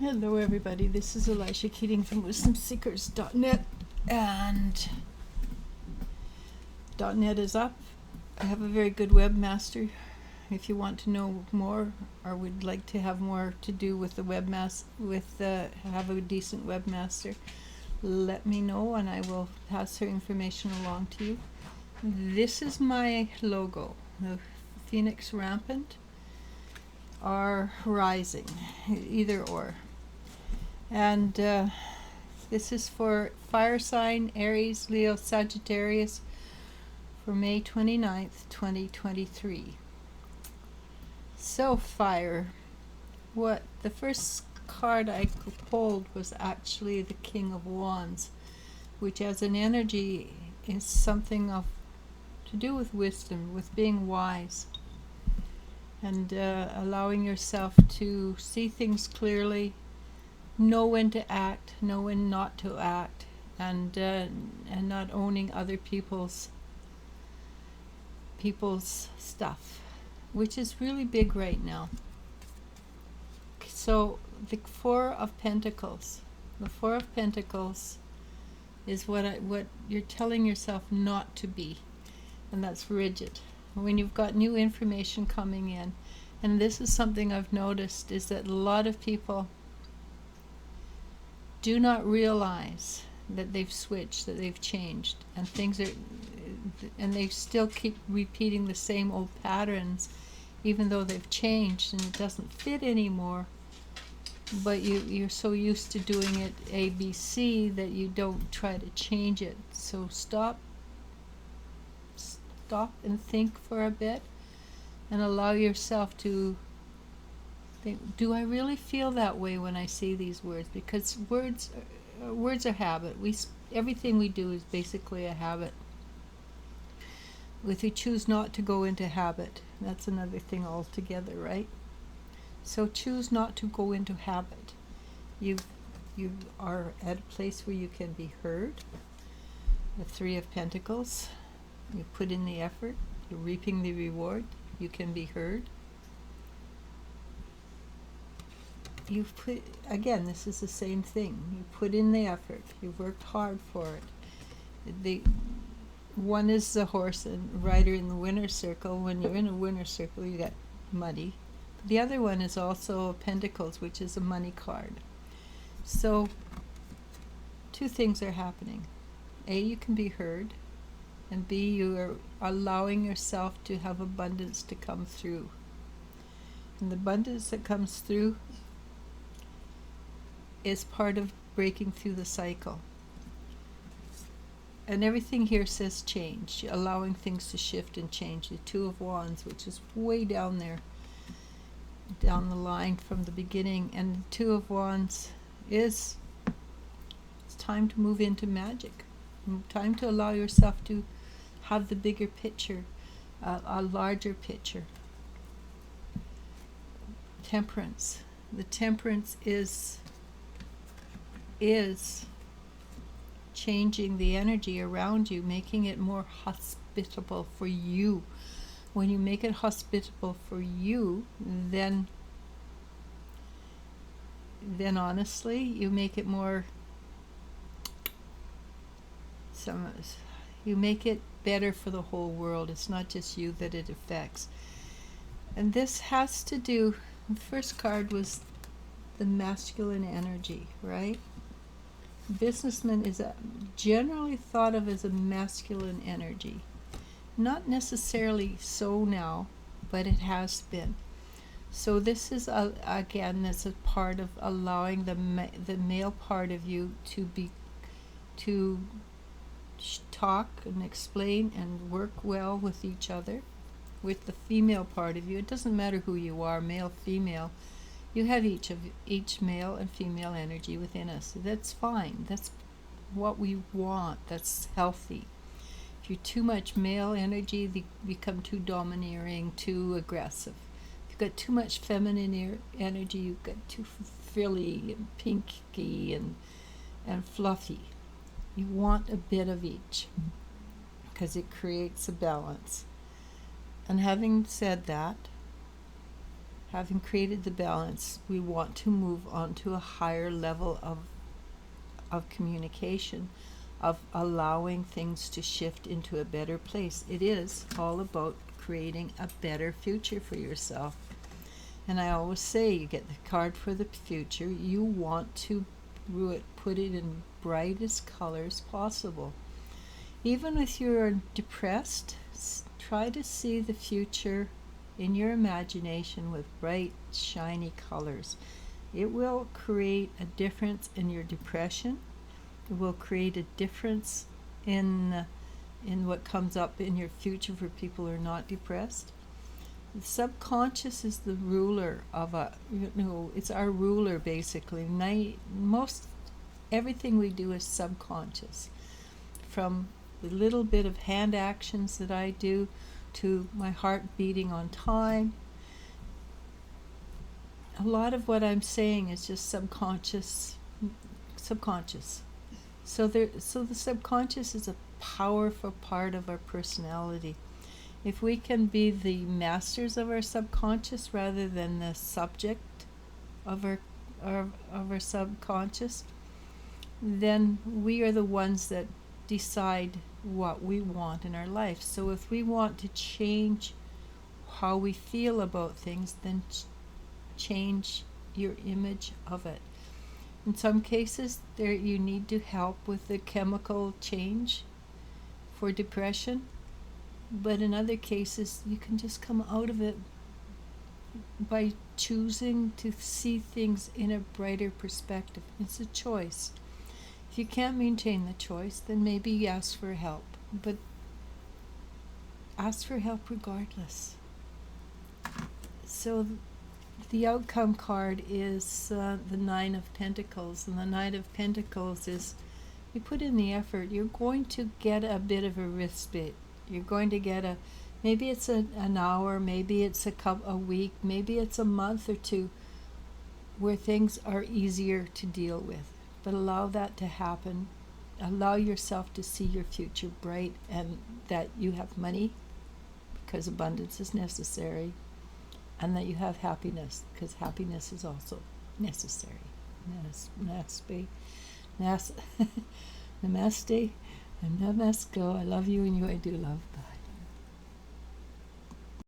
Hello everybody, this is ELIZ-SHA Keating from WisdomSeekers.net, and .net is up. I have a very good webmaster. If you want to know more or would like to have more to do with the have a decent webmaster, let me know and I will pass her information along to you. This is my logo, the Phoenix Rampant or Rising, either or. And this is for fire sign Aries, Leo, Sagittarius for May 29th, 2023. So fire, what the first card I pulled was actually the King of Wands, which as an energy is something of to do with wisdom, with being wise, and allowing yourself to see things clearly, know when to act, know when not to act, and not owning other people's stuff, which is really big right now. So the Four of Pentacles. The Four of Pentacles is what you're telling yourself not to be, and that's rigid. When you've got new information coming in, and this is something I've noticed, is that a lot of people do not realize that they've switched, that they've changed, and they still keep repeating the same old patterns, even though they've changed and it doesn't fit anymore. But you're so used to doing it ABC that you don't try to change it. So stop and think for a bit, and allow yourself to think, do I really feel that way when I say these words? Because words are habit. Everything we do is basically a habit. If you choose not to go into habit, that's another thing altogether, right? So choose not to go into habit. You are at a place where you can be heard. The Three of Pentacles. You put in the effort. You're reaping the reward. You can be heard. You've put, again, this is the same thing. You put in the effort. You've worked hard for it. The one is the horse and rider in the winner's circle. When you're in a winner's circle, you got money. The other one is also Pentacles, which is a money card. So two things are happening. A, you can be heard, and B, you are allowing yourself to have abundance to come through. And the abundance that comes through is part of breaking through the cycle. And everything here says change, allowing things to shift and change. The Two of Wands, which is way down there, down the line from the beginning. And the Two of Wands it's time to move into magic. Time to allow yourself to have the bigger picture, a larger picture. Temperance. The Temperance is changing the energy around you, making it more hospitable for you. When you make it hospitable for you, then honestly, you make it more, you make it better for the whole world. It's not just you that it affects. And this has to do, the first card was the masculine energy, right? Businessman is generally thought of as a masculine energy. Not necessarily so now, but it has been. So this is again, that's a part of allowing the male part of you to talk and explain and work well with each other. With the female part of you, it doesn't matter who you are, male, female. You have each male and female energy within us. That's fine. That's what we want. That's healthy. If you're too much male energy, you become too domineering, too aggressive. If you've got too much feminine energy, you've got too frilly and pinky and fluffy. You want a bit of each because it creates a balance. And having said that, having created the balance, we want to move on to a higher level of communication, of allowing things to shift into a better place. It is all about creating a better future for yourself. And I always say, you get the card for the future, you want to put it in brightest colors possible. Even if you're depressed, try to see the future in your imagination with bright, shiny colors. It will create a difference in your depression. It will create a difference in what comes up in your future for people who are not depressed. The subconscious is the ruler of it's our ruler basically. Most everything we do is subconscious. From the little bit of hand actions that I do to my heart beating on time. A lot of what I'm saying is just subconscious. So the subconscious is a powerful part of our personality. If we can be the masters of our subconscious rather than the subject of our subconscious, then we are the ones that decide what we want in our life. So if we want to change how we feel about things, then change your image of it. In some cases, you need to help with the chemical change for depression, but in other cases, you can just come out of it by choosing to see things in a brighter perspective. It's a choice. If you can't maintain the choice, then maybe ask for help, but ask for help regardless. So the outcome card is the Nine of Pentacles, and the Nine of Pentacles is, you put in the effort, you're going to get a bit of a respite. You're going to get maybe it's an hour, maybe it's a week, maybe it's a month or two where things are easier to deal with. But allow that to happen. Allow yourself to see your future bright, and that you have money because abundance is necessary, and that you have happiness because happiness is also necessary. Namaste. Namaste and namasko. I love you and you I do love. Bye.